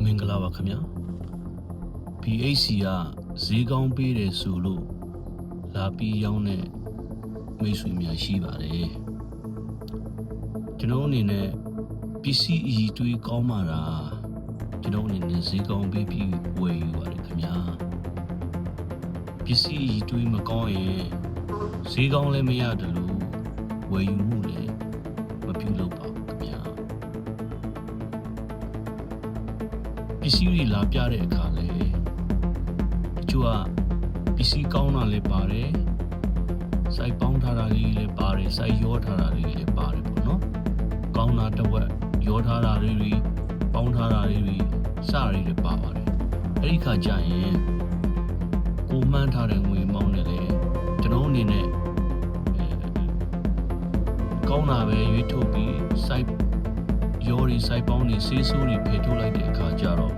မင်္ဂလာပါခင်ဗျာ BHC ကဈေးကောင်းပေးတယ်ဆိုလို့လာပြီးရောင်းတဲ့မိတ်ဆွေများရှိပါတယ်ကျွန်တော်အနေနဲ့ပစ္စည်းအည်တွေးကောင်းမှတာကျွန်တော်အနေနဲ့ဈေးကောင်းပေးပြီးဝယ်ယူပါတယ်ခင်ဗျာပစ္စည်းအည်တွေးမကောင်းရင်ဈေးကောင်းလည်းမရတယ်လို့ဝယ်ယူမှုလည်းမပြုလုပ်ပါဘူးခင်ဗျာပစ္စည်းတွေလာပြတဲ့အခါလဲတချို့ကပစ္စည်းကောင်းတာလည်းပါတယ်စိုက်ပေါင်းထားတာလေးလည်းပါတယ်စိုက်ရောထားတာလေးလည်းပါတယ်ပေါ့နော်ကောင်းတာတစ်ဝက်ရောထားတာလေးတွေပေါင်းထားတာလေးတွေစရည်လည်းပါပါတယ်အဲ့ဒီခါကျရင်ကိုမှန်းထားတဲ့ငွေမောင်းနဲ့လေကျွန်တော်အနေနဲ့ကောင်းတာပဲရွေးထုတ်ပြီးစိုက်ရောတွေစိုက်ပေါင်းတွေဆေးဆိုးတွေဖယ်ထုတ်လိုက်တဲ့အခါကျတော့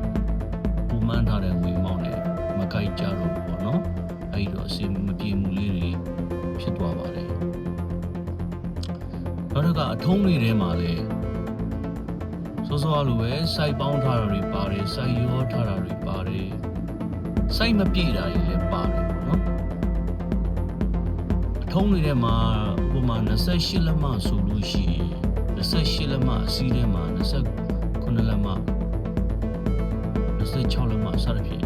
ကိုမှန်းထားတဲ့ငွေမောင်းနဲ့မကိုက်ကြတော့ဘူးပေါ့နော်အဲ့တော့အစင်မပြေမှုလေးတွေဖြစ်သွားပါတယ်နောက်တစ်ခါအထုံးတွေထဲမှာလည်းစောစောလိုပဲစိုက်ပေါင်းထားတာတွေပါတယ်စိုက်ရောထားတာတွေပါတယ်စိုက်မပြေတာတွေလည်းပါတယ်ပေါ့နော်အထုံးတွေထဲမှာဥပမာ28လက်မဆိုလို့ရှိရင်28လက်မအစီးထဲမှာ29လက်မ26လက်မစသဖြင့်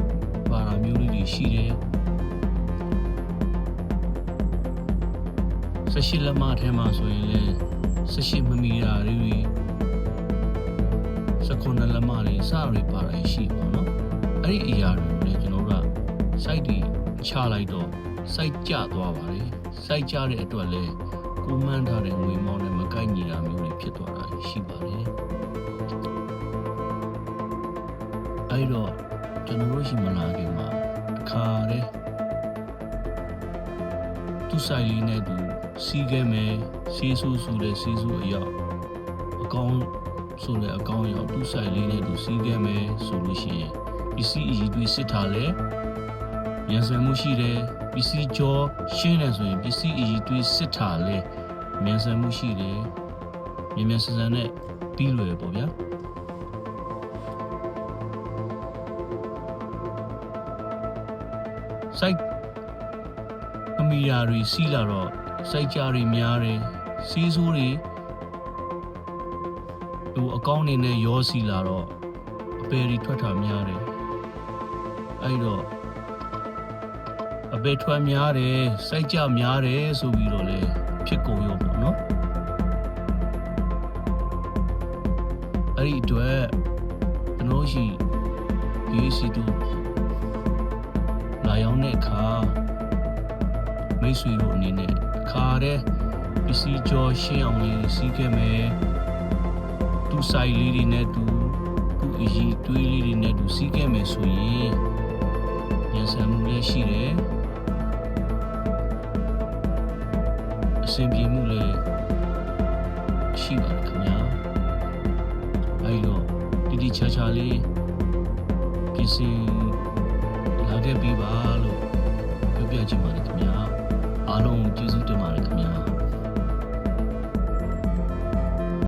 ပါရာမျိုးလေးတွေရှိတယ်18လက်မထဲမှာဆိုရင်လည်း18မမီတာတွေ19လက်မတွေစရပါရရှိပါတော့အဲ့ဒီအရာတွေလည်းကျွန်တော်တို့က site တွေချလိုက်တော့ site ကျသွားပါတယ် site ကျတဲ့အတွက်လည်းကိုမှန်းထားတဲ့ငွေမောင်းနဲ့မကိုက်ညီတာမျိုးတွေဖြစ်သွားတာရှိပါတယ်အဲ့တော့ကျွန်တော်တို့ရှိမလာခင်မှာတစ်ခါတည်းသူ့ site လေးနဲ့သူစီးခဲ့မယ်စီးဆူဆူလဲစီးဆူအရောက်အကောင်းဆိုလဲအကောင်းရောက်သူ့ site လေးနဲ့သူစီးခဲ့မယ်ဆိုလို့ရှိရင်ပစ္စည်းအည်တွေစစ်ထားလဲမြန်ဆန်မှုရှိတယ်ပစ္စည်းကြောရှင်းတယ်ဆိုရင်ပစ္စည်းအည်တွေစစ်ထားလဲမြန်ဆန်မှုရှိတယ်မြန်မြန်ဆန်ဆန်နဲ့ပြီးလွယ်ပေါ့ဗျာစိုက်အမီယာတွေစီးလာတော့စိုက်ကြတွေများတယ်စီးဆိုးတွေသူအကောင်းနေနဲ့ရောစီးလာတော့အပယ်တွေထွက်တာများတယ်အဲ့တော့အပယ်ထွက်များတယ်စိုက်ကြများတယ်ဆိုပြီးတော့လေဖြစ်ကုန်ရောပေါ့နော်အဲ့ဒီအတွက်ကျွန်တော်ရှိ BHC တို့လာရောက်တဲ့အခါမိတ်ဆွေတို့အနေနဲ့ခါတဲ့ပစ္စည်းကြောရှင်းအောင်လေးစီးခဲ့မယ်သူဆိုင်လေးတွေနဲ့သူအရေးတွေးလေးတွေနဲ့သူစီးခဲ့မယ်ဆိုရင်ပြန်ဆံမှုလည်းရှိတယ်အဆင်ပြေမှုလည်းရှိပါတယ်ခင်ဗျာအဲ့တော့တိတိကျကျလေးပစ္စည်းလာခဲ့ပြီးပါ